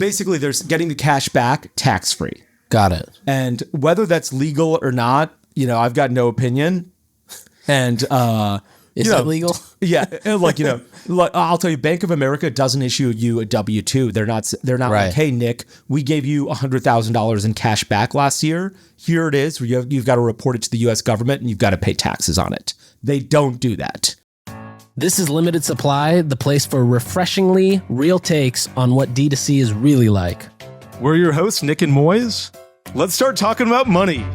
basically there's getting the cash back tax-free. Got it. And whether that's legal or not, I've got no opinion. And, is it legal? Yeah. I'll tell you, Bank of America doesn't issue you a W-2. They're not Right. like, hey, Nick, we gave you $100,000 in cash back last year. Here it is. You've got to report it to the U.S. government and you've got to pay taxes on it. They don't do that. This is Limited Supply, the place for refreshingly real takes on what D2C is really like. We're your hosts, Nik and Moiz. Let's start talking about money.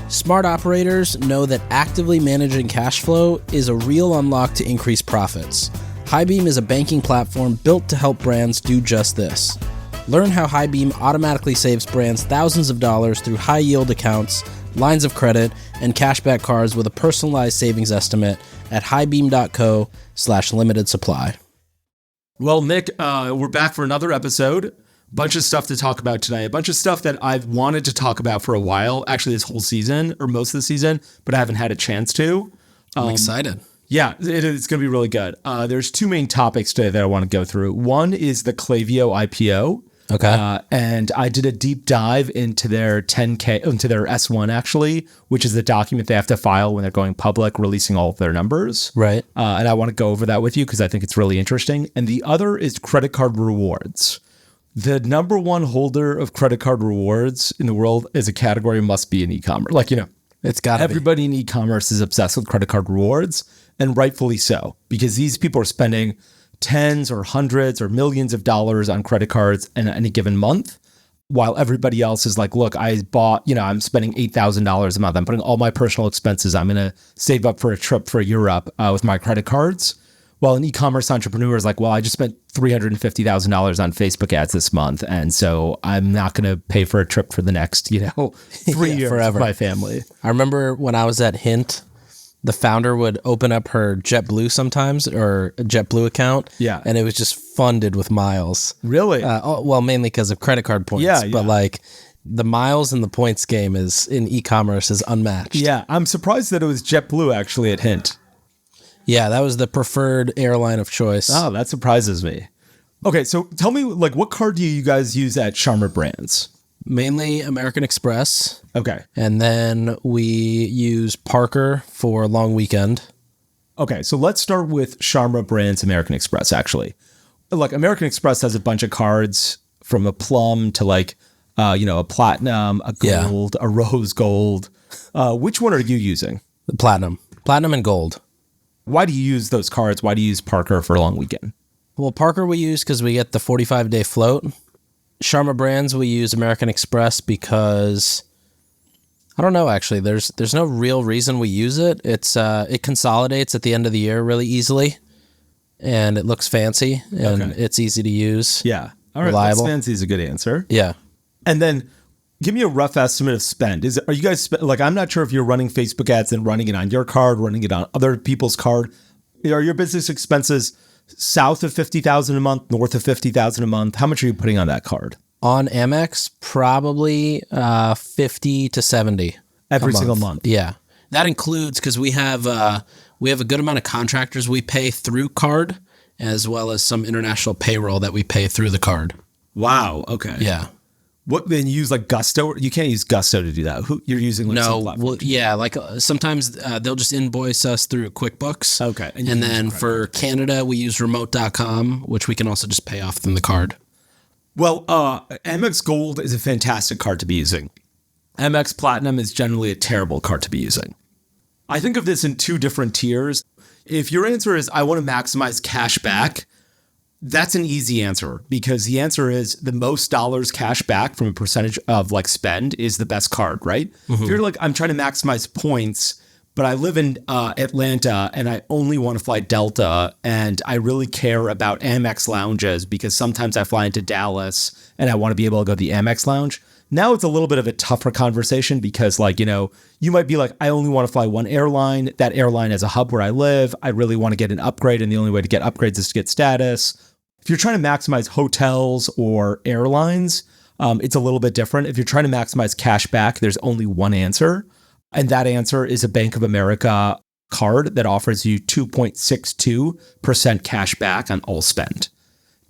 Smart operators know that actively managing cash flow is a real unlock to increase profits. HighBeam is a banking platform built to help brands do just this. Learn how HighBeam automatically saves brands thousands of dollars through high-yield accounts, lines of credit, and cashback cards with a personalized savings estimate at highbeam.co/limited supply. Well, Nick, we're back for another episode. Bunch of stuff to talk about today. A bunch of stuff that I've wanted to talk about for a while, actually this whole season or most of the season, but I haven't had a chance to. I'm excited. Yeah, it's going to be really good. There's two main topics today that I want to go through. One is the Klaviyo IPO. Okay. And I did a deep dive into their 10K, into their S1 actually, which is the document they have to file when they're going public, releasing all of their numbers. Right. And I want to go over that with you because I think it's really interesting. And the other is credit card rewards. The number one holder of credit card rewards in the world as a category must be in e-commerce. It's got to be. Everybody in e-commerce is obsessed with credit card rewards, and rightfully so, because these people are spending tens or hundreds or millions of dollars on credit cards in any given month, while everybody else is like, look, I bought, I'm spending $8,000 a month. I'm putting all my personal expenses. I'm going to save up for a trip for Europe with my credit cards. Well, an e-commerce entrepreneur is like, well, I just spent $350,000 on Facebook ads this month, and so I'm not going to pay for a trip for the next, 3 years forever. with my family. I remember when I was at Hint, the founder would open up her JetBlue sometimes, or a JetBlue account. Yeah. And it was just funded with miles. Really? Mainly because of credit card points. Yeah. But the miles and the points game in e-commerce is unmatched. Yeah. I'm surprised that it was JetBlue actually at Hint. Yeah, that was the preferred airline of choice. Oh, that surprises me. Okay, so tell me, what card do you guys use at Charmer Brands? Mainly American Express. Okay. And then we use Parker for long weekend. Okay, so let's start with Charmer Brands American Express, actually. American Express has a bunch of cards from a plum to a platinum, a gold, a rose gold. Which one are you using? The platinum and gold. Why do you use those cards? Why do you use Parker for a long weekend? Well, Parker we use because we get the 45-day float. Charmer Brands we use American Express because I don't know, actually. There's no real reason we use it. It consolidates at the end of the year really easily, and it looks fancy, and it's easy to use. Yeah. All right. Reliable. Fancy is a good answer. Yeah. And then give me a rough estimate of spend. Are you guys I'm not sure if you're running Facebook ads and running it on your card, running it on other people's card. Are your business expenses south of $50,000 a month, north of $50,000 a month? How much are you putting on that card? On Amex, probably 50 to 70 every single month. Yeah, that includes because we have a good amount of contractors we pay through card, as well as some international payroll that we pay through the card. Wow. Okay. Yeah. What then? You use Gusto? You can't use Gusto to do that. You're using sometimes they'll just invoice us through QuickBooks. Okay. And then for Canada, we use remote.com, which we can also just pay off from the card. Well, Amex Gold is a fantastic card to be using. Amex Platinum is generally a terrible card to be using. I think of this in two different tiers. If your answer is, I want to maximize cash back, that's an easy answer because the answer is the most dollars cash back from a percentage of spend is the best card, right? Mm-hmm. If you're I'm trying to maximize points, but I live in Atlanta and I only want to fly Delta and I really care about Amex lounges because sometimes I fly into Dallas and I want to be able to go to the Amex lounge. Now it's a little bit of a tougher conversation because you might be I only want to fly one airline. That airline has a hub where I live. I really want to get an upgrade and the only way to get upgrades is to get status. If you're trying to maximize hotels or airlines, it's a little bit different. If you're trying to maximize cash back, there's only one answer. And that answer is a Bank of America card that offers you 2.62% cash back on all spend.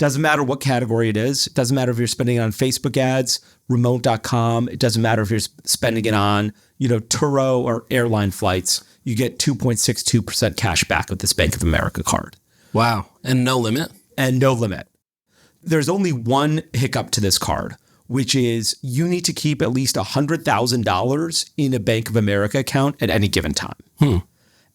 Doesn't matter what category it is. It doesn't matter if you're spending it on Facebook ads, remote.com. It doesn't matter if you're spending it on, Turo or airline flights. You get 2.62% cash back with this Bank of America card. Wow. And no limit? And no limit. There's only one hiccup to this card, which is you need to keep at least $100,000 in a Bank of America account at any given time.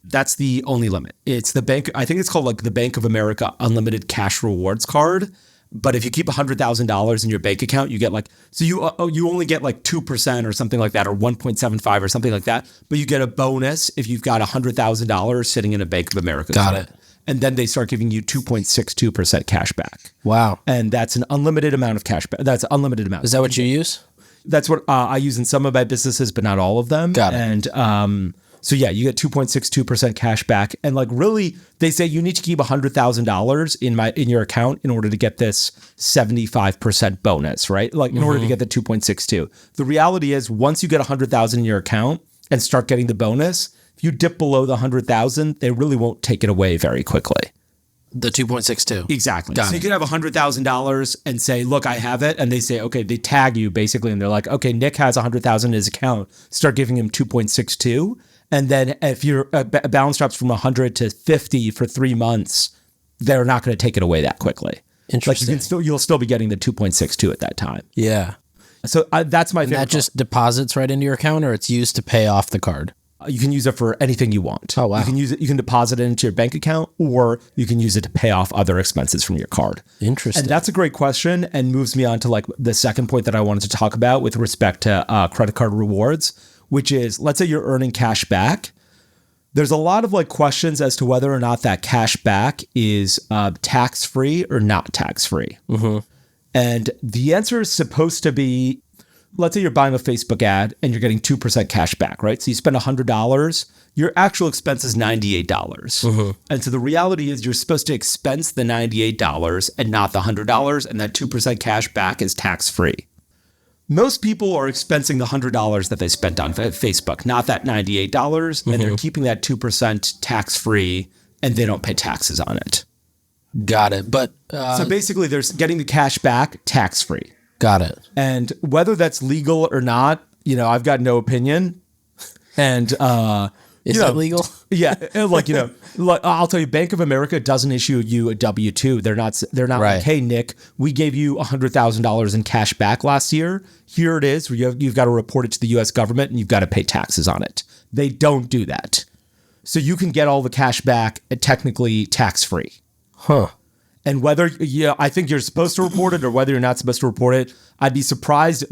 That's the only limit. It's the bank. I think it's called like the Bank of America Unlimited Cash Rewards Card. But if you keep $100,000 in your bank account, you get you only get like 2% or something like that, or 1.75 or something like that. But you get a bonus if you've got $100,000 sitting in a Bank of America account. Got it. And then they start giving you 2.62% cash back. Wow. And that's an unlimited amount of cash back. That's an unlimited amount. Is that what you use? That's what I use in some of my businesses, but not all of them. Got it. And so yeah, you get 2.62% cash back. And like really, they say you need to keep $100,000 in your account in order to get this 75% bonus, right? Like in order to get the 2.62. The reality is once you get $100,000 in your account and start getting the bonus, if you dip below the 100,000, they really won't take it away very quickly. The 2.62. Exactly. Got so it. you could have $100,000 and say, look, I have it. And they say, okay, they tag you basically. And they're like, okay, Nik has 100,000 in his account. Start giving him 2.62. And then if your balance drops from 100 to 50 for 3 months, they're not going to take it away that quickly. Interesting. Like you'll still be getting the 2.62 at that time. Yeah. So that's my favorite. That just deposits right into your account, or it's used to pay off the card? You can use it for anything you want. Oh, wow. You can use it. You can deposit it into your bank account, or you can use it to pay off other expenses from your card. Interesting. And that's a great question, and moves me on to like the second point that I wanted to talk about with respect to credit card rewards, which is, let's say you're earning cash back. There's a lot of like questions as to whether or not that cash back is tax-free or not tax-free. And the answer is supposed to be, let's say you're buying a Facebook ad and you're getting 2% cash back, right? So you spend $100, your actual expense is $98. And so the reality is you're supposed to expense the $98 and not the $100, and that 2% cash back is tax-free. Most people are expensing the $100 that they spent on Facebook, not that $98, and they're keeping that 2% tax-free, and they don't pay taxes on it. Got it. But so basically, they're getting the cash back tax-free. Got it. And whether that's legal or not, I've got no opinion. And is that legal? Yeah, I'll tell you, Bank of America doesn't issue you a W-2. They're not Right. like, hey, Nik, we gave you $100,000 in cash back last year. Here it is. You've got to report it to the U.S. government, and you've got to pay taxes on it. They don't do that. So you can get all the cash back technically tax-free. Huh. And whether, I think you're supposed to report it or whether you're not supposed to report it, I'd be surprised.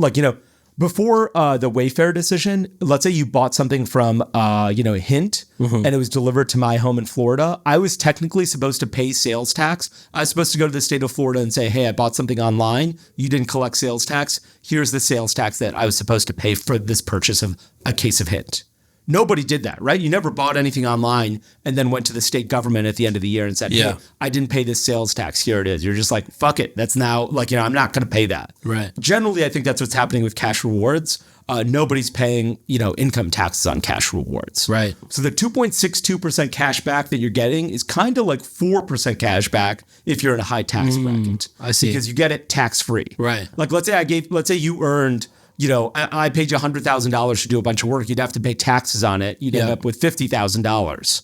Before the Wayfair decision, let's say you bought something from, Hint, and it was delivered to my home in Florida. I was technically supposed to pay sales tax. I was supposed to go to the state of Florida and say, hey, I bought something online. You didn't collect sales tax. Here's the sales tax that I was supposed to pay for this purchase of a case of Hint. Nobody did that, right? You never bought anything online and then went to the state government at the end of the year and said, hey, I didn't pay this sales tax. Here it is. You're just like, fuck it. That's now I'm not going to pay that. Right. Generally, I think that's what's happening with cash rewards. Nobody's paying, income taxes on cash rewards. Right. So the 2.62% cash back that you're getting is kind of like 4% cash back if you're in a high tax bracket. I see. Because you get it tax free. Right. Like let's say you earned, I paid you $100,000 to do a bunch of work. You'd have to pay taxes on it. You'd end up with $50,000.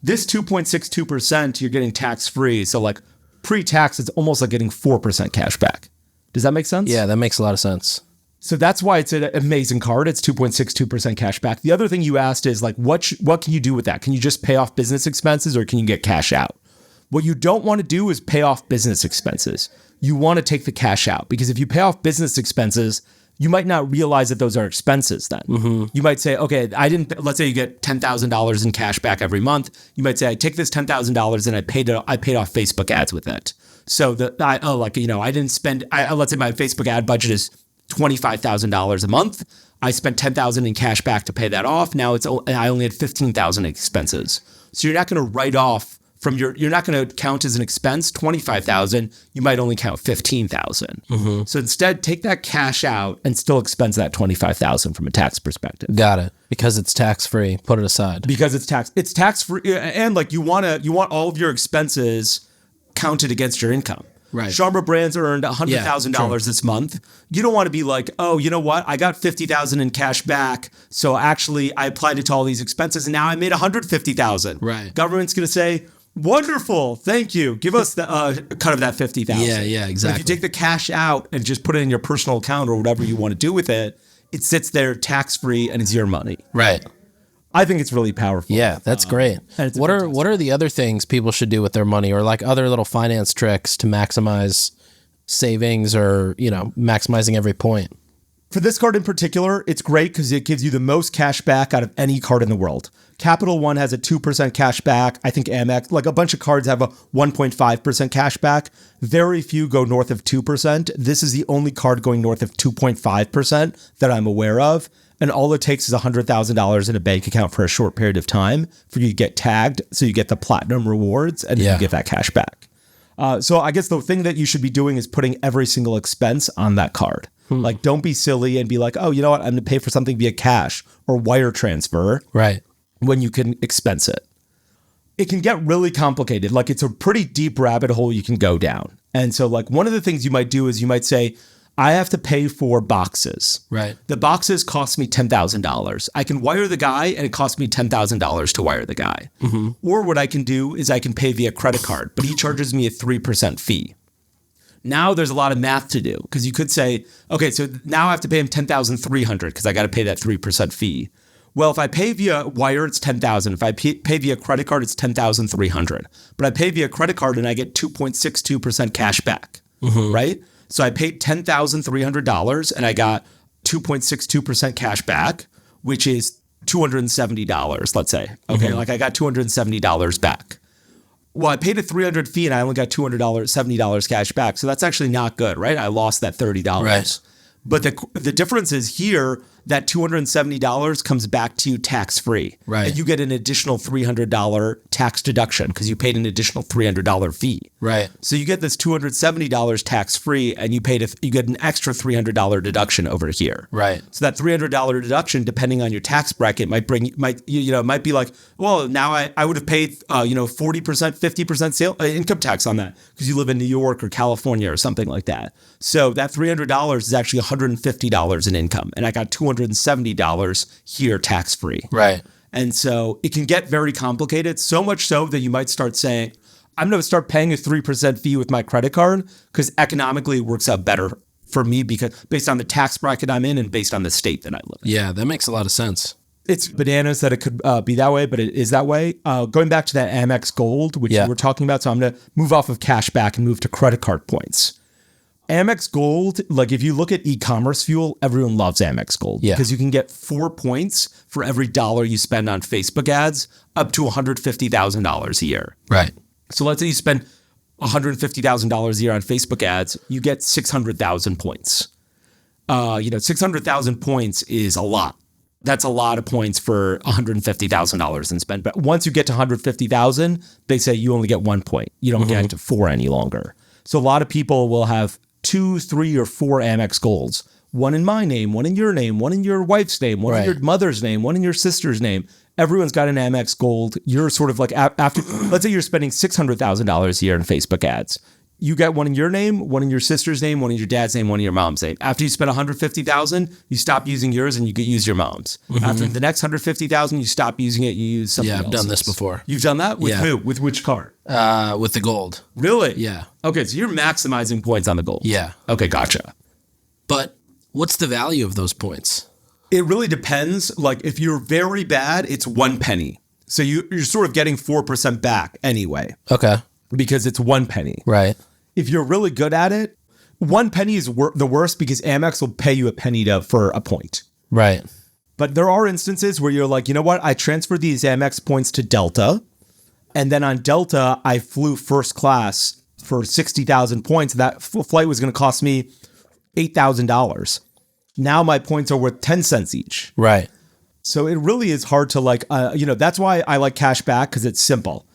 This 2.62%, you're getting tax-free. So like pre-tax, it's almost like getting 4% cash back. Does that make sense? Yeah, that makes a lot of sense. So that's why it's an amazing card. It's 2.62% cash back. The other thing you asked is like, what can you do with that? Can you just pay off business expenses or can you get cash out? What you don't want to do is pay off business expenses. You want to take the cash out because if you pay off business expenses, you might not realize that those are expenses then. You might say, okay, let's say you get $10,000 in cash back every month. You might say, I take this $10,000 and I paid off Facebook ads with it. So I didn't spend, let's say my Facebook ad budget is $25,000 a month. I spent $10,000 in cash back to pay that off. Now I only had $15,000 in expenses. So you're not going to write off you're not going to count as an expense $25,000. You might only count $15,000. So instead, take that cash out and still expense that $25,000 from a tax perspective. Got it. Because it's tax free. Put it aside. Because it's tax free, and like you want all of your expenses counted against your income. Right. Sharma Brands earned $100,000 this month. You don't want to be like, oh, you know what? I got $50,000 in cash back. So actually I applied it to all these expenses and now I made $150,000. Right. Government's going to say, wonderful. Thank you. Give us the cut of that $50,000. Yeah, exactly. But if you take the cash out and just put it in your personal account or whatever you want to do with it, it sits there tax-free and it's your money. Right. I think it's really powerful. Yeah, that's great. What are the other things people should do with their money, or like other little finance tricks to maximize savings, or, you know, maximizing every point? For this card in particular, it's great because it gives you the most cash back out of any card in the world. Capital One has a 2% cash back. I think Amex, like a bunch of cards have a 1.5% cash back. Very few go north of 2%. This is the only card going north of 2.5% that I'm aware of. And all it takes is $100,000 in a bank account for a short period of time for you to get tagged. So you get the platinum rewards and you get that cash back. So I guess the thing that you should be doing is putting every single expense on that card. Like, don't be silly and be like, oh, you know what? I'm going to pay for something via cash or wire transfer. Right. When you can expense it. It can get really complicated. Like, it's a pretty deep rabbit hole you can go down. And so like one of the things you might do is you might say, I have to pay for boxes. Right. The boxes cost me $10,000. I can wire the guy and it costs me $10,000 to wire the guy. Or what I can do is I can pay via credit card, but he charges me a 3% fee. Now there's a lot of math to do because you could say, okay, so now I have to pay him $10,300 because I got to pay that 3% fee. Well, if I pay via wire, it's $10,000. If I pay via credit card, it's $10,300. But I pay via credit card and I get 2.62% cash back, right? So I paid $10,300 and I got 2.62% cash back, which is $270, let's say. Okay, like I got $270 back. Well, I paid a $300 fee and I only got $70 cash back. So that's actually not good, right? I lost that $30. Right. But the difference is here, that $270 comes back to you tax-free. Right. And you get an additional $300 tax deduction because you paid an additional $300 fee. Right. So you get this $270 tax-free and you get an extra $300 deduction over here. Right. So that $300 deduction, depending on your tax bracket, might be like, well, now I would have paid 40%, 50% income tax on that because you live in New York or California or something like that. So that $300 is actually $150 in income, and I got $270 here tax-free. Right. And so it can get very complicated, so much so that you might start saying, I'm going to start paying a 3% fee with my credit card because economically it works out better for me because based on the tax bracket I'm in and based on the state that I live in. Yeah, that makes a lot of sense. It's bananas that it could be that way, but it is that way. Going back to that Amex Gold, which you were talking about, so I'm going to move off of cash back and move to credit card points. Amex Gold, like if you look at e-commerce fuel, everyone loves Amex Gold because you can get 4 points for every dollar you spend on Facebook ads, up to $150,000 a year. Right. So let's say you spend $150,000 a year on Facebook ads, you get 600,000 points. 600,000 points is a lot. That's a lot of points for $150,000 in spend. But once you get to 150,000, they say you only get 1 point. You don't get to 4 any longer. So a lot of people will have 2, 3, or 4 Amex Golds. One in my name, one in your name, one in your wife's name, one in your mother's name, one in your sister's name. Everyone's got an Amex Gold. You're sort of like after, let's say you're spending $600,000 a year in Facebook ads. You get one in your name, one in your sister's name, one in your dad's name, one in your mom's name. After you spend $150,000, you stop using yours and you could use your mom's. After the next $150,000, you stop using it, you use something else. Yeah, I've done this before. You've done that? With who? With which card? With the gold. Really? Yeah. Okay, so you're maximizing points on the gold. Yeah. Okay, gotcha. But what's the value of those points? It really depends. Like if you're very bad, it's 1 penny. So you're sort of getting 4% back anyway. Okay. Because it's 1 penny. Right. If you're really good at it, 1 penny is the worst because Amex will pay you a penny for a point. Right. But there are instances where you're like, you know what? I transferred these Amex points to Delta. And then on Delta, I flew first class for 60,000 points. That flight was going to cost me $8,000. Now my points are worth 10 cents each. Right. So it really is hard to that's why I like cash back because it's simple.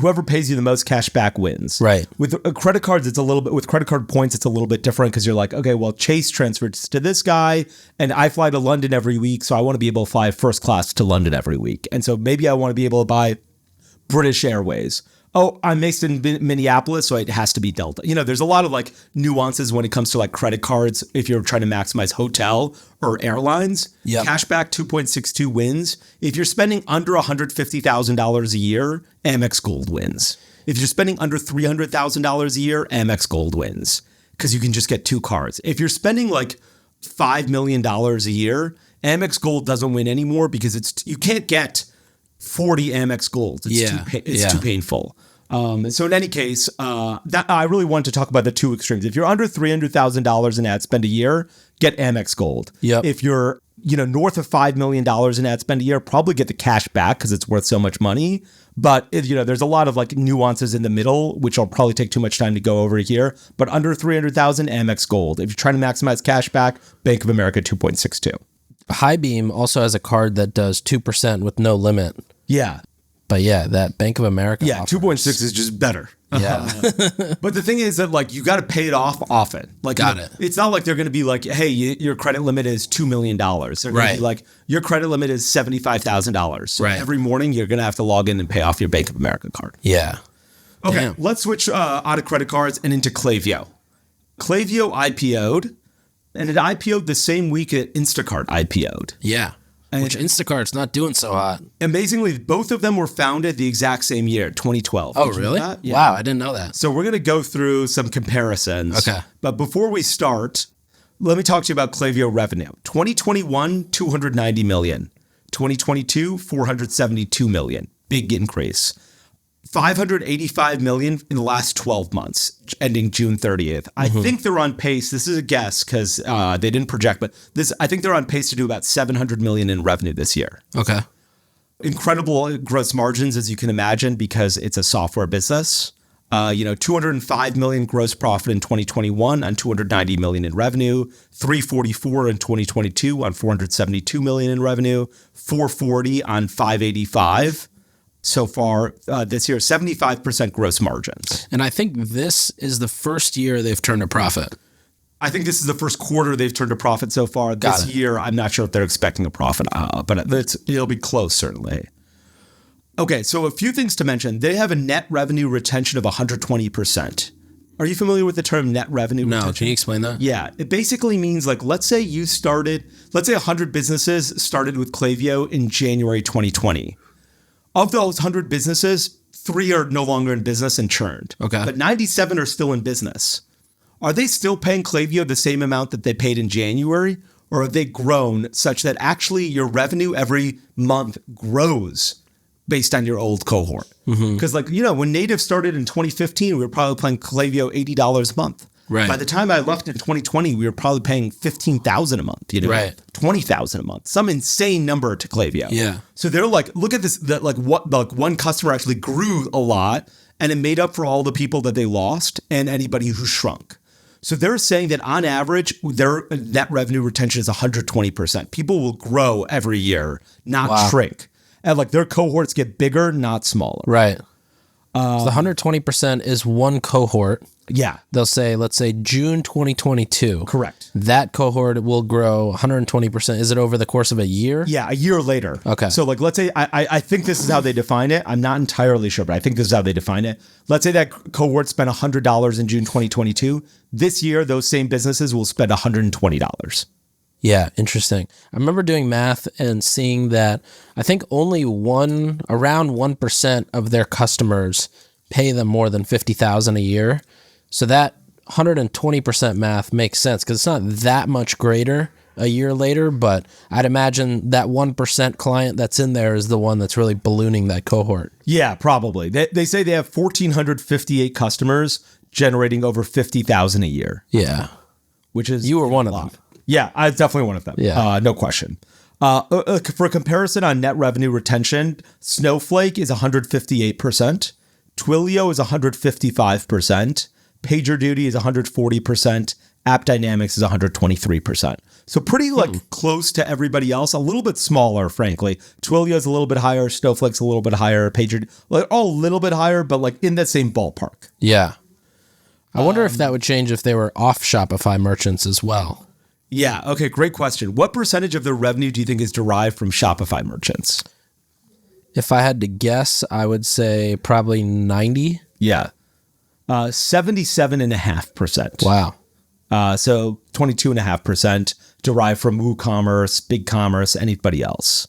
Whoever pays you the most cash back wins. Right. With credit cards, with credit card points, it's a little bit different because you're like, okay, well, Chase transferred to this guy and I fly to London every week. So I want to be able to fly first class to London every week. And so maybe I want to be able to buy British Airways. oh, I'm based in Minneapolis, so it has to be Delta. There's a lot of like nuances when it comes to like credit cards. If you're trying to maximize hotel or airlines, cashback 2.62 wins. If you're spending under $150,000 a year, Amex Gold wins. If you're spending under $300,000 a year, Amex Gold wins because you can just get 2 cards. If you're spending like $5 million a year, Amex Gold doesn't win anymore because you can't get 40 Amex Golds. It's too painful. So in any case, that I really wanted to talk about the two extremes. If you're under $300,000 in ad spend a year, get Amex Gold. If you're north of $5 million in ad spend a year, probably get the cash back because it's worth so much money. But there's a lot of like nuances in the middle, which will probably take too much time to go over here. But under 300,000, Amex Gold. If you're trying to maximize cash back, Bank of America 2.62. HighBeam also has a card that does 2% with no limit. Yeah. But yeah, that Bank of America. Yeah, 2.6 is just better. Yeah. But the thing is that like you got to pay it off often. Like, it's not like they're going to be like, hey, your credit limit is $2 million. They're going to be like, your credit limit is $75,000. So every morning you're going to have to log in and pay off your Bank of America card. Yeah. Okay, let's switch out of credit cards and into Klaviyo. Klaviyo IPO'd, and it IPO'd the same week that Instacart IPO'd. Yeah. Which Instacart's not doing so hot. Amazingly, both of them were founded the exact same year, 2012. Oh, really? Yeah. Wow, I didn't know that. So we're going to go through some comparisons. Okay. But before we start, let me talk to you about Klaviyo revenue. 2021, $290 million. 2022, $472 million. Big increase. $585 million in the last 12 months, ending June 30th. I think they're on pace. This is a guess because they didn't project, but I think they're on pace to do about $700 million in revenue this year. Okay. Incredible gross margins, as you can imagine, because it's a software business. $205 million gross profit in 2021 on $290 million in revenue, $344 in 2022 on $472 million in revenue, $440 on $585. So far this year, 75% gross margins. And I think this is the first year they've turned a profit. I think this is the first quarter they've turned a profit so far. This year, I'm not sure if they're expecting a profit, but it'll be close, certainly. Okay, so a few things to mention. They have a net revenue retention of 120%. Are you familiar with the term net revenue retention? No, can you explain that? Yeah, it basically means like, let's say 100 businesses started with Klaviyo in January 2020. Of those 100 businesses, 3 are no longer in business and churned. Okay. But 97 are still in business. Are they still paying Klaviyo the same amount that they paid in January? Or have they grown such that actually your revenue every month grows based on your old cohort? Because when Native started in 2015, we were probably paying Klaviyo $80 a month. Right. By the time I left in 2020, we were probably paying $15,000 a month, right. $20,000 a month, some insane number to Klaviyo. Yeah. So they're like, look at this, one customer actually grew a lot and it made up for all the people that they lost and anybody who shrunk. So they're saying that on average, their net revenue retention is 120%. People will grow every year, not shrink. And their cohorts get bigger, not smaller. Right. So the 120% is one cohort. Yeah. They'll say, let's say June 2022. Correct. That cohort will grow 120%. Is it over the course of a year? Yeah, a year later. Okay. So let's say, I think this is how they define it. I'm not entirely sure, but I think this is how they define it. Let's say that cohort spent $100 in June 2022. This year, those same businesses will spend $120. Yeah, interesting. I remember doing math and seeing that I think only around 1% of their customers pay them more than $50,000 a year. So that 120% math makes sense because it's not that much greater a year later, but I'd imagine that 1% client that's in there is the one that's really ballooning that cohort. Yeah, probably. They say they have 1,458 customers generating over $50,000 a year. Yeah. Which is you were one of them. Yeah, I was definitely one of them. Yeah. No question. For comparison on net revenue retention, Snowflake is 158%. Twilio is 155%. PagerDuty is 140%. AppDynamics is 123%. So pretty close to everybody else, a little bit smaller, frankly. Twilio is a little bit higher. Snowflake's a little bit higher. PagerDuty, all a little bit higher, but in that same ballpark. Yeah. I wonder if that would change if they were off Shopify merchants as well. Yeah. Okay. Great question. What percentage of their revenue do you think is derived from Shopify merchants? If I had to guess, I would say probably 90. Yeah. 77.5%. Wow. So 22.5% derived from WooCommerce, BigCommerce, anybody else.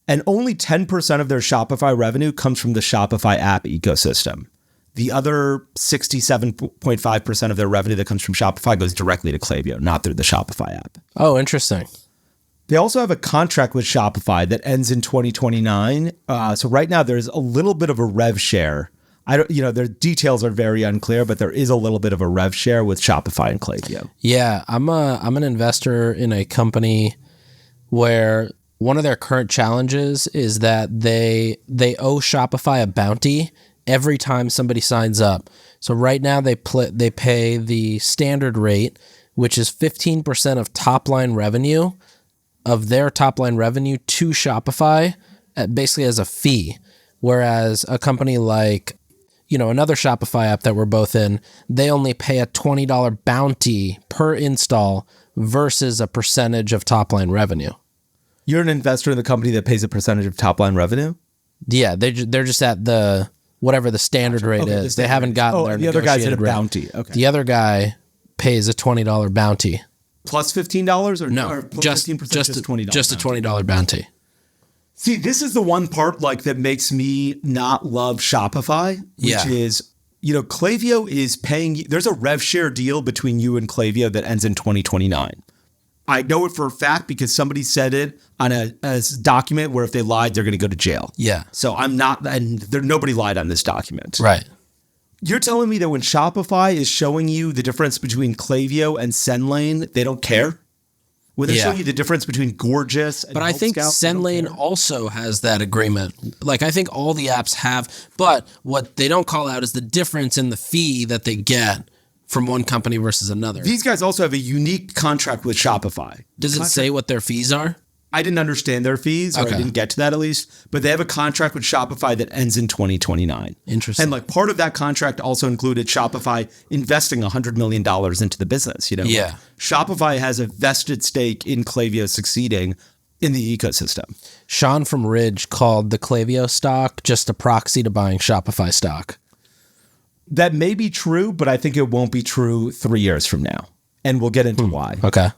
And only 10% of their Shopify revenue comes from the Shopify app ecosystem. The other 67.5% of their revenue that comes from Shopify goes directly to Klaviyo, not through the Shopify app. Oh, interesting. They also have a contract with Shopify that ends in 2029. So right now there's a little bit of a rev share. Their details are very unclear, but there is a little bit of a rev share with Shopify and Klaviyo. Yeah, I'm an investor in a company where one of their current challenges is that they owe Shopify a bounty every time somebody signs up. So right now they pay the standard rate, which is 15% of top-line revenue, of their top-line revenue to Shopify, basically as a fee. Whereas a company like, another Shopify app that we're both in, they only pay a $20 bounty per install versus a percentage of top-line revenue. You're an investor in the company that pays a percentage of top-line revenue? Yeah, they're just at the whatever the standard rate is. They haven't gotten their the other guy's at a rate. bounty. Okay. The other guy pays a $20 bounty. Plus $15 or No, or plus just 15%, just $20? Just a $20 bounty. See, this is the one part that makes me not love Shopify, which is, Klaviyo is paying. There's a rev share deal between you and Klaviyo that ends in 2029. I know it for a fact because somebody said it on a document where if they lied, they're going to go to jail. Yeah. So I'm not, and nobody lied on this document. Right. You're telling me that when Shopify is showing you the difference between Klaviyo and SendLane, they don't care? When they're showing you the difference between Gorgeous and But I think SendLane also has that agreement. I think all the apps have, but what they don't call out is the difference in the fee that they get from one company versus another. These guys also have a unique contract with Shopify. Does it say what their fees are? I didn't understand their fees, or I didn't get to that at least, but they have a contract with Shopify that ends in 2029. Interesting. And part of that contract also included Shopify investing $100 million into the business. Yeah. Shopify has a vested stake in Klaviyo succeeding in the ecosystem. Sean from Ridge called the Klaviyo stock just a proxy to buying Shopify stock. That may be true, but I think it won't be true 3 years from now. And we'll get into why. Okay.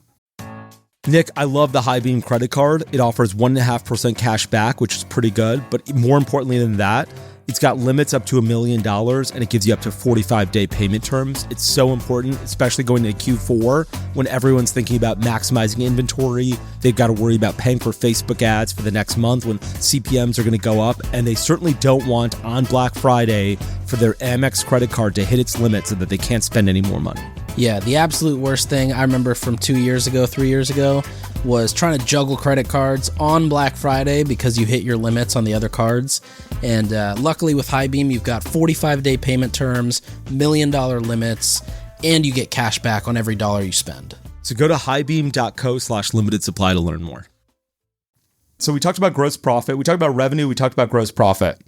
Nik, I love the HighBeam credit card. It offers 1.5% cash back, which is pretty good. But more importantly than that, it's got limits up to $1 million and it gives you up to 45-day payment terms. It's so important, especially going into Q4 when everyone's thinking about maximizing inventory. They've got to worry about paying for Facebook ads for the next month when CPMs are going to go up. And they certainly don't want on Black Friday for their Amex credit card to hit its limit so that they can't spend any more money. Yeah, the absolute worst thing I remember from 3 years ago, was trying to juggle credit cards on Black Friday because you hit your limits on the other cards. And luckily with HighBeam, you've got 45-day payment terms, $1 million limits, and you get cash back on every dollar you spend. So go to highbeam.co/limited supply to learn more. So we talked about gross profit. We talked about revenue. We talked about gross profit.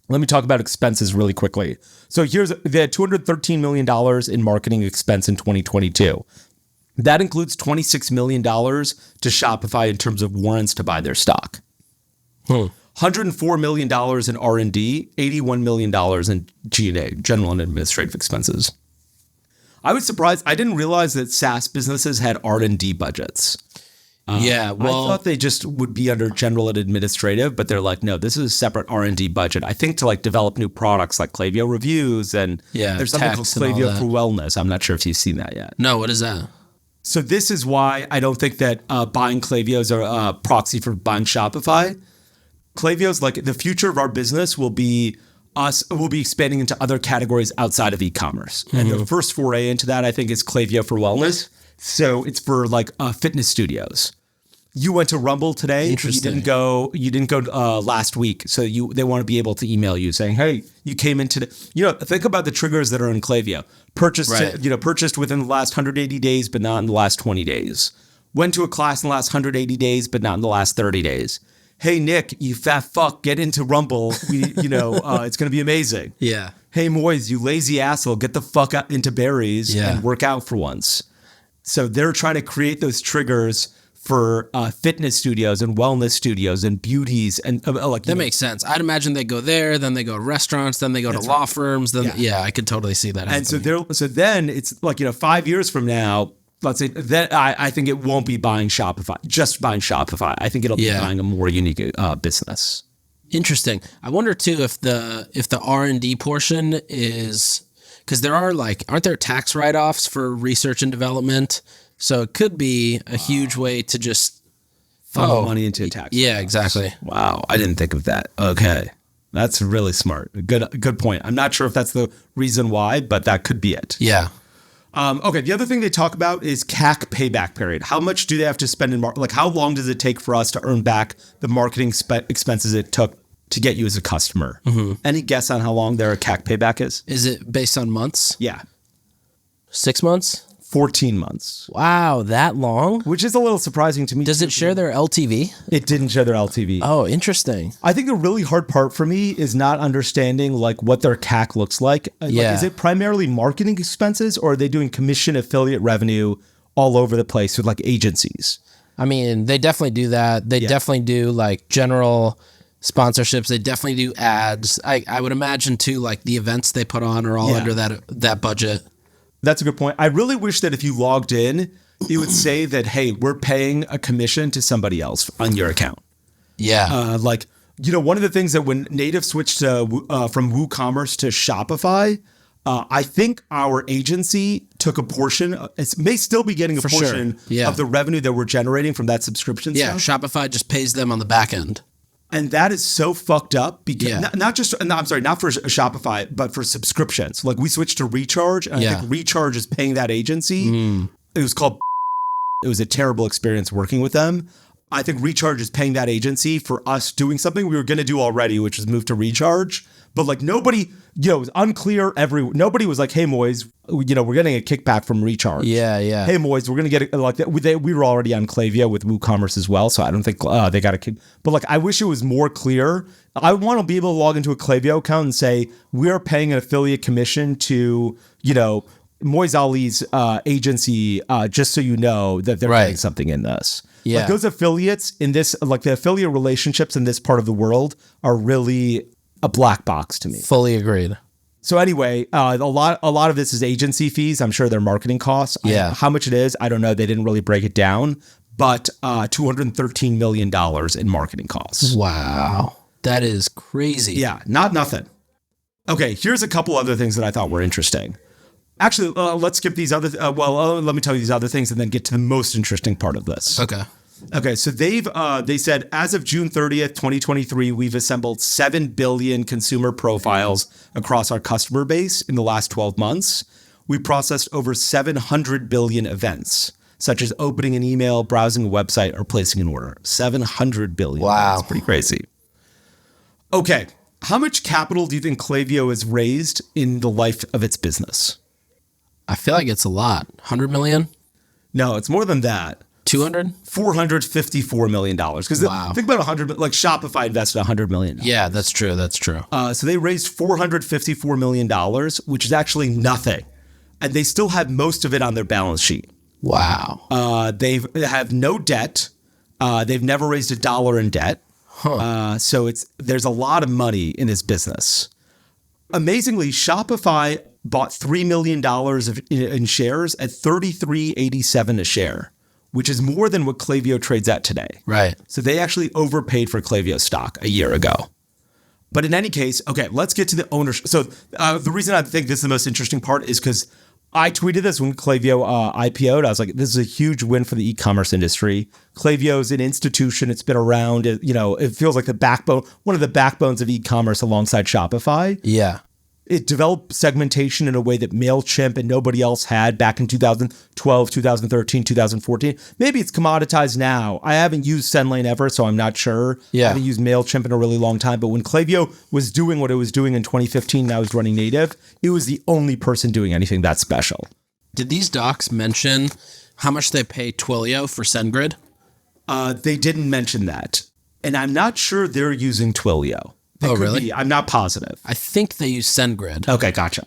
Let me talk about expenses really quickly. So they had $213 million in marketing expense in 2022. That includes $26 million to Shopify in terms of warrants to buy their stock. $104 million in R&D, $81 million in G&A, general and administrative expenses. I was surprised. I didn't realize that SaaS businesses had R&D budgets. I thought they just would be under general and administrative, but they're like, no, this is a separate R&D budget. I think to develop new products like Klaviyo Reviews and there's something called Klaviyo for Wellness. I'm not sure if you've seen that yet. No, what is that? So this is why I don't think that buying Klaviyo is a proxy for buying Shopify. Klaviyo's the future of our business will be expanding into other categories outside of e-commerce. Mm-hmm. And the first foray into that, I think, is Klaviyo for Wellness. So it's for fitness studios. You went to Rumble today. Interesting. You didn't go last week. So they want to be able to email you saying, hey, you came in today. Think about the triggers that are in Klaviyo. Purchased within the last 180 days, but not in the last 20 days. Went to a class in the last 180 days, but not in the last 30 days. Hey, Nik, you fat fuck, get into Rumble. It's going to be amazing. Yeah. Hey, Moiz, you lazy asshole, get the fuck out into berries and work out for once. So they're trying to create those triggers for fitness studios and wellness studios and beauties and that makes sense. I'd imagine they go there, then they go to restaurants, then they go to law firms. Then I could totally see that. And so then it's like 5 years from now, let's say that I think it won't be buying Shopify, just buying Shopify. I think it'll be buying a more unique business. Interesting. I wonder too if the R&D portion is, because there are aren't there tax write-offs for research and development? So it could be a huge way to just funnel money into tax. Yeah, exactly. Wow, I didn't think of that. Okay, that's really smart. Good point. I'm not sure if that's the reason why, but that could be it. Yeah. Okay, the other thing they talk about is CAC payback period. How much do they have to spend in how long does it take for us to earn back the marketing expenses it took to get you as a customer? Mm-hmm. Any guess on how long their CAC payback is? Is it based on months? Yeah. 6 months? 14 months. Wow, that long? Which is a little surprising to me. Does it share their LTV? It didn't share their LTV. Oh, interesting. I think the really hard part for me is not understanding what their CAC looks like. Is it primarily marketing expenses, or are they doing commission affiliate revenue all over the place with agencies? I mean, they definitely do that. They definitely do general sponsorships. They definitely do ads. I would imagine too, the events they put on are all under that budget. That's a good point. I really wish that if you logged in, it would say that, hey, we're paying a commission to somebody else on your account. Yeah. One of the things that when Native switched to, from WooCommerce to Shopify, I think our agency took a portion. It may still be getting a portion of the revenue that we're generating from that subscription stuff. Shopify just pays them on the back end. And that is so fucked up because not for Shopify, but for subscriptions. We switched to Recharge, and I think Recharge is paying that agency. It was called. It was a terrible experience working with them. I think Recharge is paying that agency for us doing something we were going to do already, which was move to Recharge. But nobody, it was unclear. Nobody was like, "Hey, Moiz, we're getting a kickback from Recharge." Yeah. Hey, Moiz, we're going to get that. We were already on Klaviyo with WooCommerce as well, so I don't think they got a kick. But I wish it was more clear. I want to be able to log into a Klaviyo account and say we are paying an affiliate commission to Moiz Ali's agency, just so you know that they're getting something in this. Yeah. Those affiliates in this, the affiliate relationships in this part of the world are really a black box to me. Fully agreed. So anyway, a lot of this is agency fees. I'm sure they're marketing costs. Yeah. How much it is, I don't know. They didn't really break it down, but $213 million in marketing costs. Wow. That is crazy. Yeah, not nothing. Okay, here's a couple other things that I thought were interesting. Actually, let's skip these other. Let me tell you these other things and then get to the most interesting part of this. Okay. So they said as of June 30th, 2023, we've assembled 7 billion consumer profiles across our customer base in the last 12 months. We processed over 700 billion events, such as opening an email, browsing a website, or placing an order. 700 billion. Wow. That's pretty crazy. Okay. How much capital do you think Klaviyo has raised in the life of its business? I feel like it's a lot. 100 million? No, it's more than that. 200? $454 million. Because think about 100, Shopify invested $100 million. Yeah, that's true. So they raised $454 million, which is actually nothing. And they still have most of it on their balance sheet. Wow. They have no debt. They've never raised $1 in debt. Huh. So there's a lot of money in this business. Amazingly, Shopify bought $3 million in shares at $33.87 a share, which is more than what Klaviyo trades at today. Right. So they actually overpaid for Klaviyo stock a year ago. But in any case, okay, let's get to the ownership. So the reason I think this is the most interesting part is because I tweeted this when Klaviyo IPO'd. I was like, this is a huge win for the e-commerce industry. Klaviyo is an institution. It's been around. It feels like one of the backbones of e-commerce alongside Shopify. Yeah. It developed segmentation in a way that MailChimp and nobody else had back in 2012, 2013, 2014. Maybe it's commoditized now. I haven't used SendLane ever, so I'm not sure. Yeah. I haven't used MailChimp in a really long time. But when Klaviyo was doing what it was doing in 2015 and I was running native, it was the only person doing anything that special. Did these docs mention how much they pay Twilio for SendGrid? They didn't mention that. And I'm not sure they're using Twilio. They Oh, could really? be. I'm not positive. I think they use SendGrid, Okay, gotcha.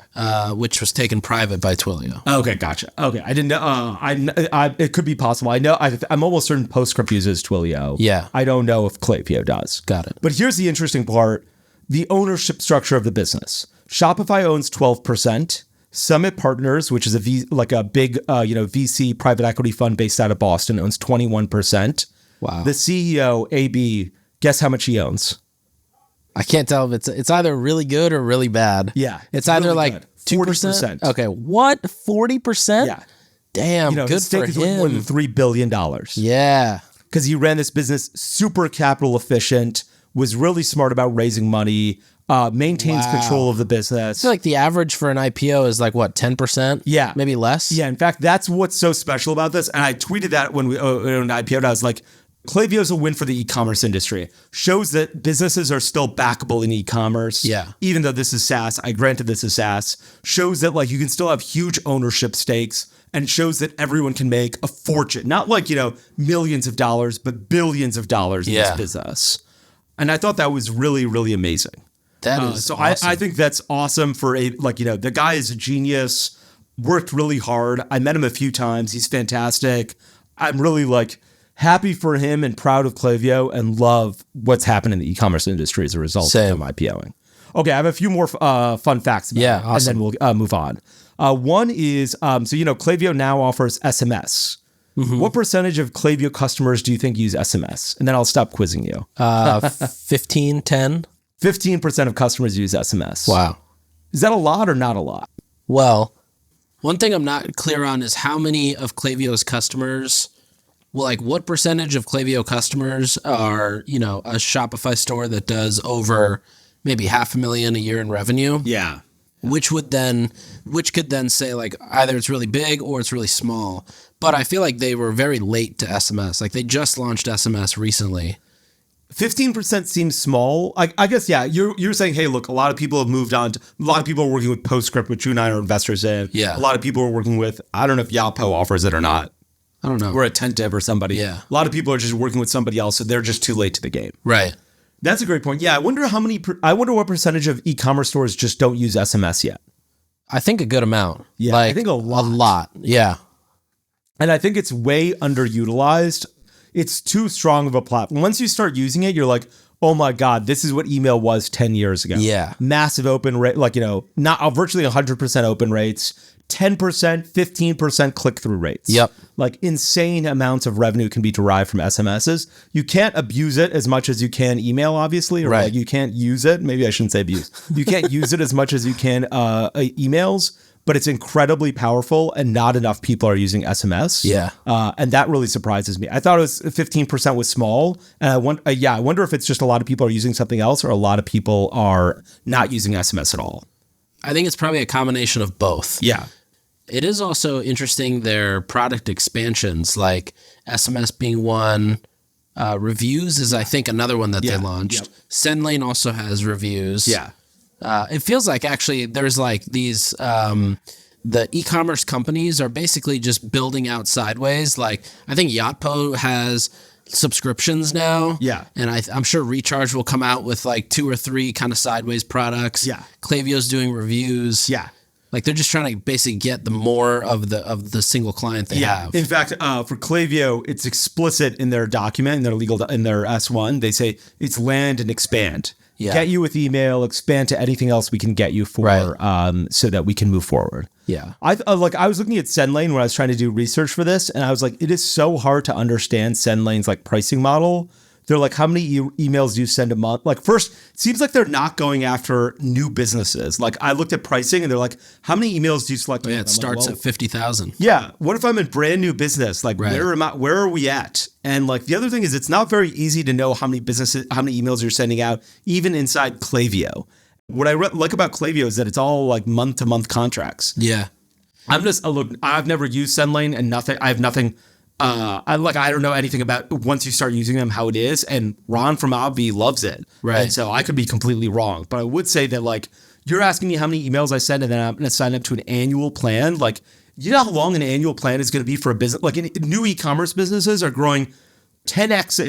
which was taken private by Twilio. Okay, gotcha. Okay, I didn't know. It could be possible. I know. I'm almost certain PostScript uses Twilio. Yeah. I don't know if Klaviyo does. Got it. But here's the interesting part: the ownership structure of the business. Shopify owns 12%. Summit Partners, which is a big VC private equity fund based out of Boston, owns 21%. Wow. The CEO, AB, guess how much he owns? I can't tell if it's either really good or really bad. Yeah, It's either really like good. 2%. 40%. Okay. What? 40%? Yeah. Damn, His good stake for is worth more than him. $3 billion. Yeah. Because he ran this business super capital efficient, was really smart about raising money, maintains Wow. control of the I business. feel like the average for an IPO is like what, 10%? Yeah. Maybe less? Yeah, in fact, that's what's so special about this. And I tweeted that when we IPO'd. I was like, Klaviyo's a win for the e-commerce industry. Shows that businesses are still backable in e-commerce. Yeah. Even though this is SaaS, I granted this is SaaS. Shows that like you can still have huge ownership stakes, and shows that everyone can make a fortune. Not like, millions of dollars, but billions of dollars in this business. And I thought that was really, really amazing. That is So awesome. I think that's awesome for the guy is a genius, worked really hard. I met him a few times. He's fantastic. I'm really happy for him and proud of Klaviyo and love what's happened in the e-commerce industry as a result Same. of him IPOing. Okay, I have a few more fun facts about it, awesome. and then we'll move on. One is, Klaviyo now offers SMS. Mm-hmm. What percentage of Klaviyo customers do you think use SMS? And then I'll stop quizzing you. 15, 10? 15% of customers use SMS. Wow. Is that a lot or not a lot? Well, one thing I'm not clear on is how many of Klaviyo's customers, what percentage of Klaviyo customers are, a Shopify store that does over maybe $500,000 a year in revenue? Yeah. Which could then say either it's really big or it's really small. But I feel like they were very late to SMS. They just launched SMS recently. 15% seems small. I guess, yeah, you're saying, hey, look, a lot of people have moved on. A lot of people are working with PostScript, which you and I are investors in. Yeah. A lot of people are working with, I don't know if Yalpo offers it or not. I don't know. We're attentive or somebody. Yeah. A lot of people are just working with somebody else, so they're just too late to the game. Right. That's a great point. Yeah, I wonder what percentage of e-commerce stores just don't use SMS yet. I think a good amount. Yeah, I think a lot. A lot. Yeah. And I think it's way underutilized. It's too strong of a platform. Once you start using it, you're like, oh my God, this is what email was 10 years ago. Yeah. Massive open rate, not virtually 100% open rates, 10%, 15% click-through rates. Yep. Insane amounts of revenue can be derived from SMSs. You can't abuse it as much as you can email, obviously, or right. You can't use it. Maybe I shouldn't say abuse. You can't use it as much as you can emails, but it's incredibly powerful and not enough people are using SMS. Yeah. And that really surprises me. I thought it was 15% was small. And I wonder if it's just a lot of people are using something else or a lot of people are not using SMS at all. I think it's probably a combination of both. Yeah. It is also interesting their product expansions, like SMS being one. Reviews is, I think, another one that they launched. Yep. SendLane also has reviews. Yeah. It feels like actually there's these, the e-commerce companies are basically just building out sideways. I think Yotpo has subscriptions now. Yeah. And I'm sure Recharge will come out with 2 or 3 kind of sideways products. Yeah. Klaviyo's doing reviews. Yeah. They're just trying to basically get the more of the single client they have. In fact, for Klaviyo, it's explicit in their document, in their S1. They say it's land and expand. Yeah. Get you with email, expand to anything else we can get you for, so that we can move forward. Yeah. I was looking at SendLane when I was trying to do research for this, and I was like, it is so hard to understand SendLane's pricing model. They're like, how many emails do you send a month? First, it seems like they're not going after new businesses. I looked at pricing and they're like, how many emails do you select? Yeah, it starts at 50,000. Yeah. What if I'm a brand new business? Where are we at? And the other thing is it's not very easy to know how many emails you're sending out, even inside Klaviyo. What I like about Klaviyo is that it's all month to month contracts. Yeah. I've never used SendLane and I have nothing. I don't know anything about once you start using them, how it is. And Ron from Obvi loves it. Right. And so I could be completely wrong, but I would say that you're asking me how many emails I send and then I'm going to sign up to an annual plan. You know how long an annual plan is going to be for a business? New e-commerce businesses are growing 10x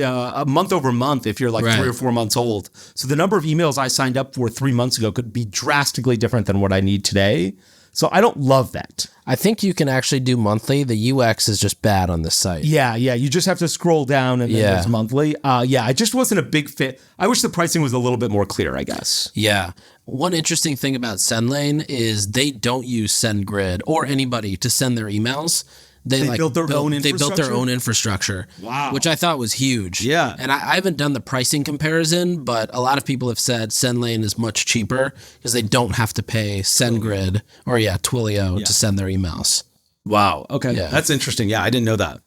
a month over month if you're like 3 or 4 months old. So the number of emails I signed up for 3 months ago could be drastically different than what I need today. So I don't love that. I think you can actually do monthly. The UX is just bad on this site. Yeah. You just have to scroll down and then there's monthly. I just wasn't a big fit. I wish the pricing was a little bit more clear, I guess. Yeah. One interesting thing about SendLane is they don't use SendGrid or anybody to send their emails. They built their own infrastructure? They built their own infrastructure. Wow. Which I thought was huge. Yeah. And I haven't done the pricing comparison, but a lot of people have said SendLane is much cheaper because they don't have to pay SendGrid or Twilio to send their emails. Wow. Okay. Yeah. That's interesting. Yeah, I didn't know that.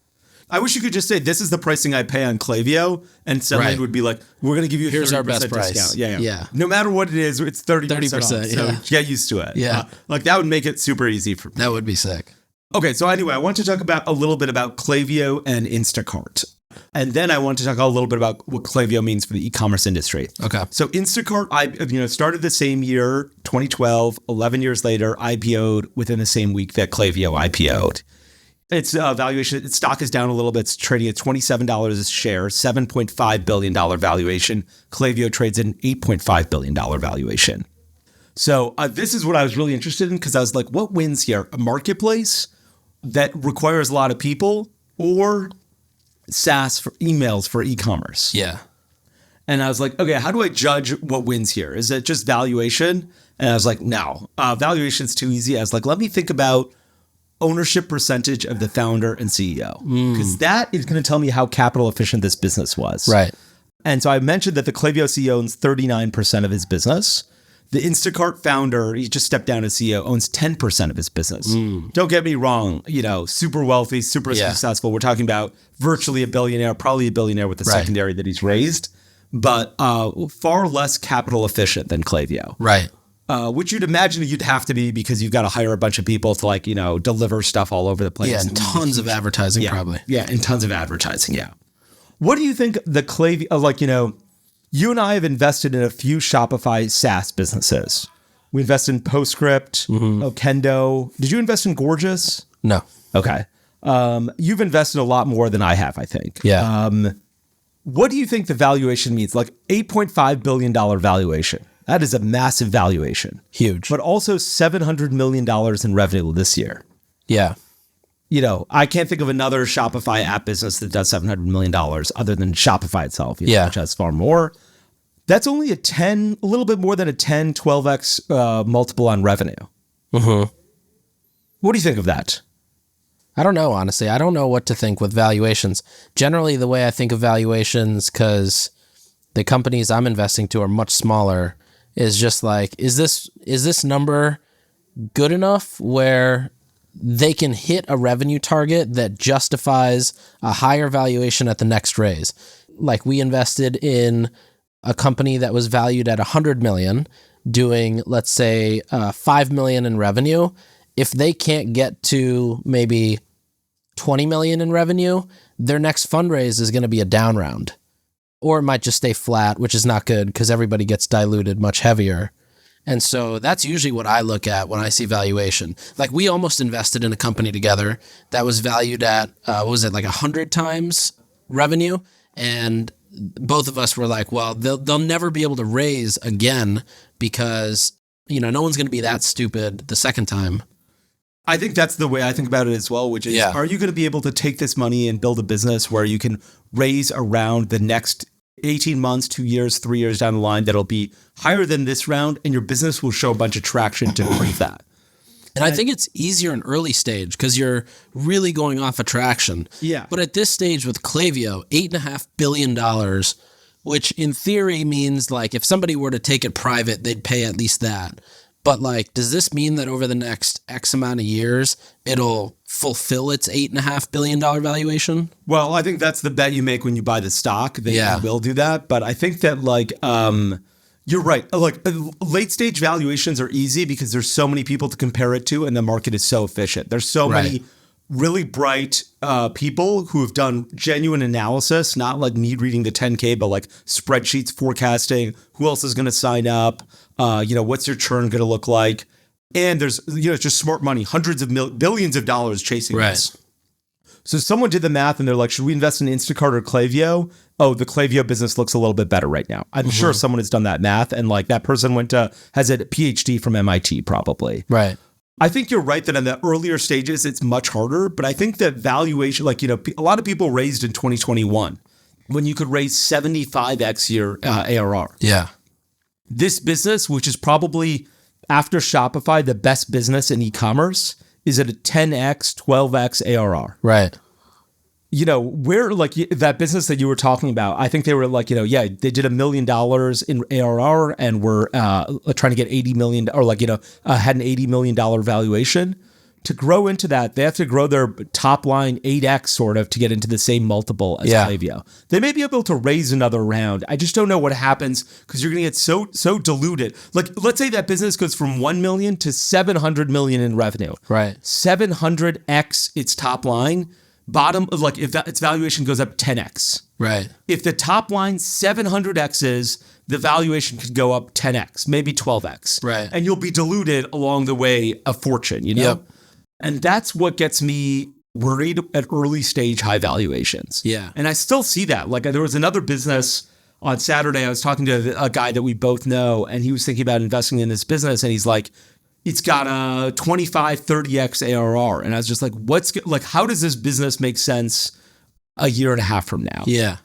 I wish you could just say, this is the pricing I pay on Klaviyo, and SendLane would be like, we're going to give you a 30% our best price. discount. Yeah. No matter what it is, it's 30% 30%, off. So get used to it. Yeah. Like that would make it super easy for me. That would be sick. Okay, so anyway, I want to talk about a little bit about Klaviyo and Instacart. And then I want to talk a little bit about what Klaviyo means for the e-commerce industry. Okay. So Instacart, started the same year, 2012, 11 years later, IPO'd within the same week that Klaviyo IPO'd. Its valuation, its stock is down a little bit. It's trading at $27 a share, $7.5 billion valuation. Klaviyo trades at an $8.5 billion valuation. So this is what I was really interested in because I was like, what wins here? A marketplace that requires a lot of people or SaaS for emails for e-commerce? Yeah. And I was like, okay, how do I judge what wins here? Is it just valuation? And I was like, no, valuation's too easy. I was like, let me think about ownership percentage of the founder and CEO, because that is going to tell me how capital efficient this business was. Right. And so I mentioned that the Klaviyo CEO owns 39% of his business. The Instacart founder, he just stepped down as CEO, owns 10% of his business. Don't get me wrong, super wealthy, super successful. We're talking about virtually a billionaire, probably a billionaire with the secondary that he's raised, but far less capital efficient than Klaviyo. Right. Which you'd imagine you'd have to be because you've got to hire a bunch of people to deliver stuff all over the place. Yeah, and tons of advertising probably. Yeah, and tons of advertising, yeah. What do you think the Klaviyo, you and I have invested in a few Shopify SaaS businesses. We invested in Postscript, Okendo. Did you invest in Gorgeous? No. Okay. You've invested a lot more than I have, I think. Yeah. What do you think the valuation means? Like $8.5 billion valuation. That is a massive valuation. Huge. But also $700 million in revenue this year. Yeah. I can't think of another Shopify app business that does $700 million other than Shopify itself, which has far more. That's only a little bit more than a 10, 12x multiple on revenue. Mm-hmm. What do you think of that? I don't know, honestly. I don't know what to think with valuations. Generally, the way I think of valuations, because the companies I'm investing to are much smaller, is just like, is this number good enough where they can hit a revenue target that justifies a higher valuation at the next raise? Like, we invested in a company that was valued at 100 million, doing, let's say, 5 million in revenue. If they can't get to maybe 20 million in revenue, their next fundraise is going to be a down round. Or it might just stay flat, which is not good because everybody gets diluted much heavier. And so that's usually what I look at when I see valuation. Like, we almost invested in a company together that was valued at, 100 times revenue. And both of us were like, well, they'll never be able to raise again because, no one's going to be that stupid the second time. I think that's the way I think about it as well, which is, are you going to be able to take this money and build a business where you can raise around the next 18 months, 2 years, 3 years down the line that'll be higher than this round, and your business will show a bunch of traction to prove that? And I think it's easier in early stage because you're really going off attraction. Yeah. But at this stage with Klaviyo, $8.5 billion, which in theory means like if somebody were to take it private, they'd pay at least that. But like, does this mean that over the next X amount of years, it'll fulfill its $8.5 billion valuation? Well, I think that's the bet you make when you buy the stock. They will do that. But I think that you're right. Like, late stage valuations are easy because there's so many people to compare it to and the market is so efficient. There's so many really bright people who have done genuine analysis, not like me reading the 10K, but like spreadsheets forecasting who else is going to sign up, what's your churn going to look like. And there's, it's just smart money, hundreds of billions of dollars chasing this. So someone did the math and they're like, should we invest in Instacart or Klaviyo? Oh, the Klaviyo business looks a little bit better right now. I'm sure someone has done that math, and like that person has a PhD from MIT probably. Right. I think you're right that in the earlier stages, it's much harder, but I think that valuation, like, a lot of people raised in 2021 when you could raise 75x your ARR. Yeah. This business, which is probably after Shopify, the best business in e-commerce, is at a 10x, 12x ARR. Right. Where like that business that you were talking about, I think they were like, they did $1 million in ARR and were trying to get $80 million or had an $80 million valuation. To grow into that, they have to grow their top line 8x sort of to get into the same multiple as Klaviyo. They may be able to raise another round. I just don't know what happens because you're going to get so diluted. Like, let's say that business goes from 1 million to 700 million in revenue. Right. 700x its top line. Bottom, like if its valuation goes up 10x. Right. If the top line 700x's, the valuation could go up 10x, maybe 12x. Right. And you'll be diluted along the way a fortune, Yep. And that's what gets me worried at early stage high valuations. Yeah. And I still see that. Like there was another business on Saturday, I was talking to a guy that we both know, and he was thinking about investing in this business, and he's like, it's got a 25, 30x ARR. And I was just like, how does this business make sense a year and a half from now? Yeah.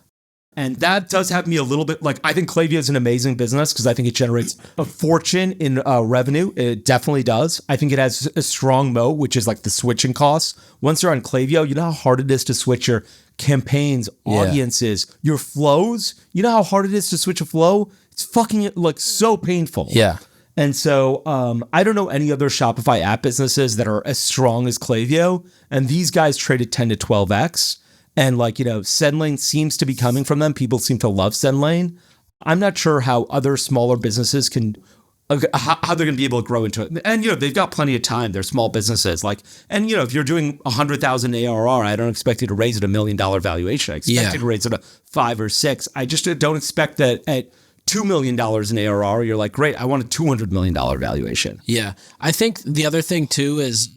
And that does have me a little bit like, I think Klaviyo is an amazing business because I think it generates a fortune in revenue. It definitely does. I think it has a strong moat, which is like the switching costs. Once you're on Klaviyo, you know how hard it is to switch your campaigns, audiences, your flows. You know how hard it is to switch a flow? It's fucking like so painful. Yeah. And so I don't know any other Shopify app businesses that are as strong as Klaviyo. And these guys traded 10 to 12x. And SendLane seems to be coming from them. People seem to love SendLane. I'm not sure how other smaller businesses how they're going to be able to grow into it. And, they've got plenty of time. They're small businesses. If you're doing 100,000 ARR, I don't expect you to raise it $1 million valuation. I expect you to raise it a 5 or 6. I just don't expect that at $2 million in ARR, you're like, great, I want a $200 million valuation. Yeah. I think the other thing too is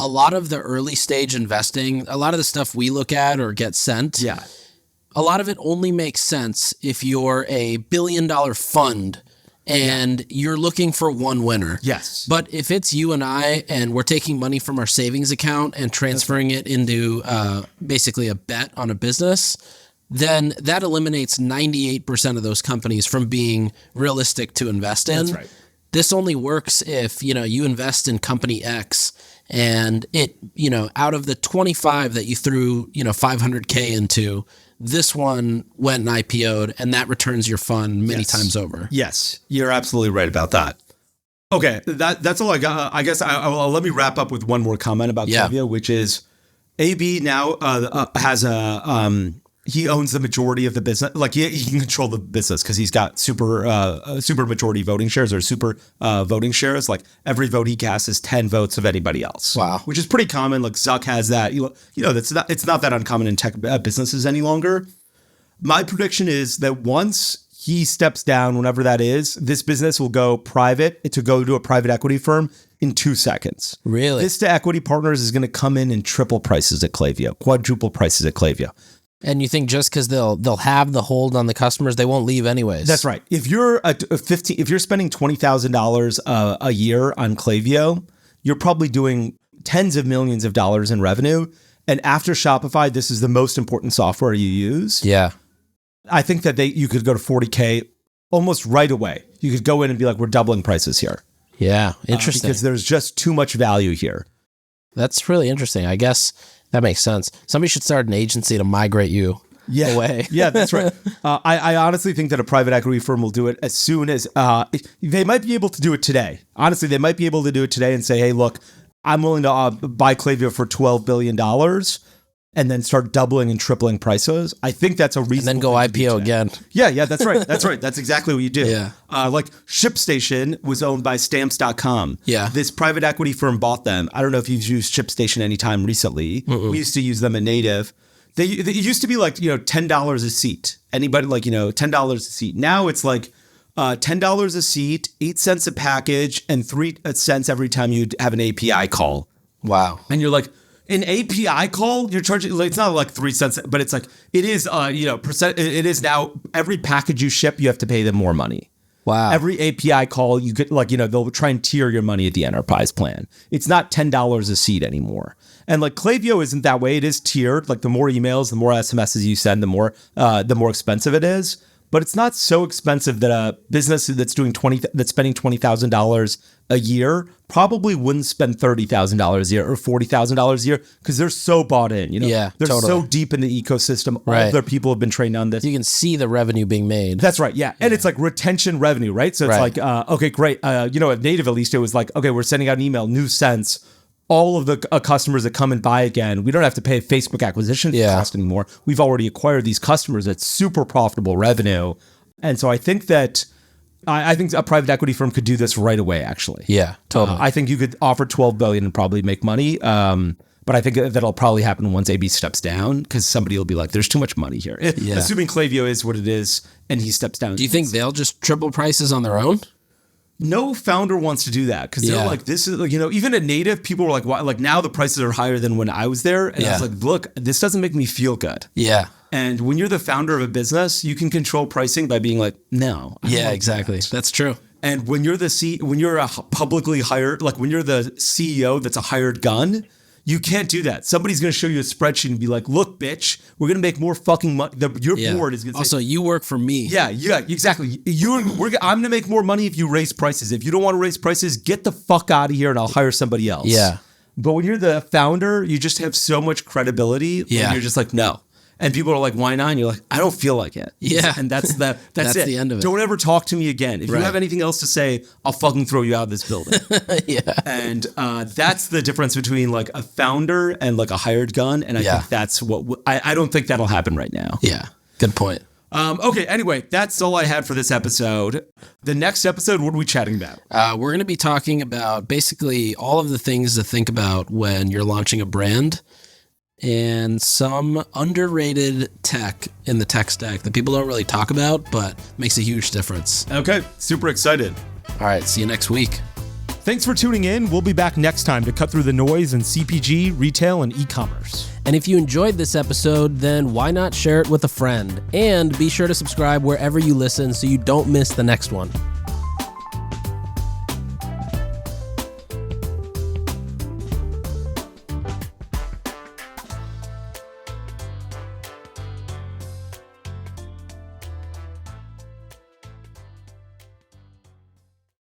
a lot of the early stage investing, a lot of the stuff we look at or get sent, a lot of it only makes sense if you're a $1 billion fund and you're looking for one winner. Yes. But if it's you and I and we're taking money from our savings account and transferring it into basically a bet on a business, then that eliminates 98% of those companies from being realistic to invest in. That's right. This only works if, you invest in company X and it, out of the 25 that you threw, $500K into, this one went and IPO'd and that returns your fund many times over. Yes, you're absolutely right about that. Okay, that's all I got. I guess I'll let me wrap up with one more comment about Klaviyo, which is AB now has he owns the majority of the business. Like he can control the business because he's got super majority voting shares or super voting shares. Like every vote he casts is 10 votes of anybody else. Wow, which is pretty common. Like Zuck has that. It's not that uncommon in tech businesses any longer. My prediction is that once he steps down, whenever that is, this business will go private. To go to a private equity firm in 2 seconds. Really? Vista Equity Partners is going to come in and triple prices at Klaviyo, quadruple prices at Klaviyo. And you think just because they'll have the hold on the customers, they won't leave anyways? That's right. If you're if you're spending $20,000 a year on Klaviyo, you're probably doing tens of millions of dollars in revenue. And after Shopify, this is the most important software you use. Yeah. I think that you could go to 40K almost right away. You could go in and be like, we're doubling prices here. Yeah, interesting. Because there's just too much value here. That's really interesting. I guess that makes sense. Somebody should start an agency to migrate you away. Yeah, that's right. I honestly think that a private equity firm will do it as soon as they might be able to do it today. Honestly, they might be able to do it today and say, hey, look, I'm willing to buy Klaviyo for $12 billion and then start doubling and tripling prices. I think that's a reason. And then go IPO again. Yeah, that's right. That's right. That's exactly what you do. Yeah. Like ShipStation was owned by Stamps.com. Yeah. This private equity firm bought them. I don't know if you've used ShipStation anytime recently. We used to use them in Native. They used to be like, $10 a seat. Anybody like, $10 a seat. Now it's like $10 a seat, 8 cents a package, and 3 cents every time you have an API call. Wow. And you're like, An API call, you're charging, like, it's not like 3 cents, but it's like, it is, it is now, every package you ship, you have to pay them more money. Wow. Every API call, you get, like, they'll try and tier your money at the enterprise plan. It's not $10 a seat anymore. And like Klaviyo isn't that way. It is tiered. Like the more emails, the more SMSs you send, the more expensive it is. But it's not so expensive that a business that's spending $20,000 a year probably wouldn't spend $30,000 a year or $40,000 a year because they're so bought in. Yeah, they're totally. so deep in the ecosystem. Right. All of their people have been trained on this. You can see the revenue being made. That's right. Yeah. And it's like retention revenue, right? So it's like, okay, great. At Native, at least it was like, okay, we're sending out an email, new sense. All of the customers that come and buy again, we don't have to pay Facebook acquisition cost anymore. We've already acquired these customers at super profitable revenue. And so I think that I think a private equity firm could do this right away, actually. Yeah, totally. I think you could offer $12 billion and probably make money. But I think that'll probably happen once AB steps down because somebody will be like, there's too much money here. Assuming Klaviyo is what it is and he steps down. Do you think they'll just triple prices on their own? No founder wants to do that because they're like, this is like, even at Native, people were like, why? Like now the prices are higher than when I was there. And I was like, look, this doesn't make me feel good. Yeah. And when you're the founder of a business, you can control pricing by being like, no. Yeah, exactly. That's true. And when you're when you're a publicly hired, like when you're the CEO that's a hired gun, you can't do that. Somebody's going to show you a spreadsheet and be like, look, bitch, we're going to make more fucking money. Your board is going to say, also, you work for me. Yeah, exactly. I'm going to make more money if you raise prices. If you don't want to raise prices, get the fuck out of here and I'll hire somebody else. Yeah. But when you're the founder, you just have so much credibility. Yeah. And you're just like, no. And people are like, why not? And you're like, I don't feel like it. Yeah. And that's it. That's the end of it. Don't ever talk to me again. If you have anything else to say, I'll fucking throw you out of this building. Yeah. And that's the difference between like a founder and like a hired gun. And I think that's what I don't think that'll happen right now. Yeah. Good point. Okay. Anyway, that's all I had for this episode. The next episode, what are we chatting about? We're going to be talking about basically all of the things to think about when you're launching a brand and some underrated tech in the tech stack that people don't really talk about, but makes a huge difference. Okay. Super excited. All right. See you next week. Thanks for tuning in. We'll be back next time to cut through the noise in CPG, retail, and e-commerce. And if you enjoyed this episode, then why not share it with a friend? And be sure to subscribe wherever you listen so you don't miss the next one.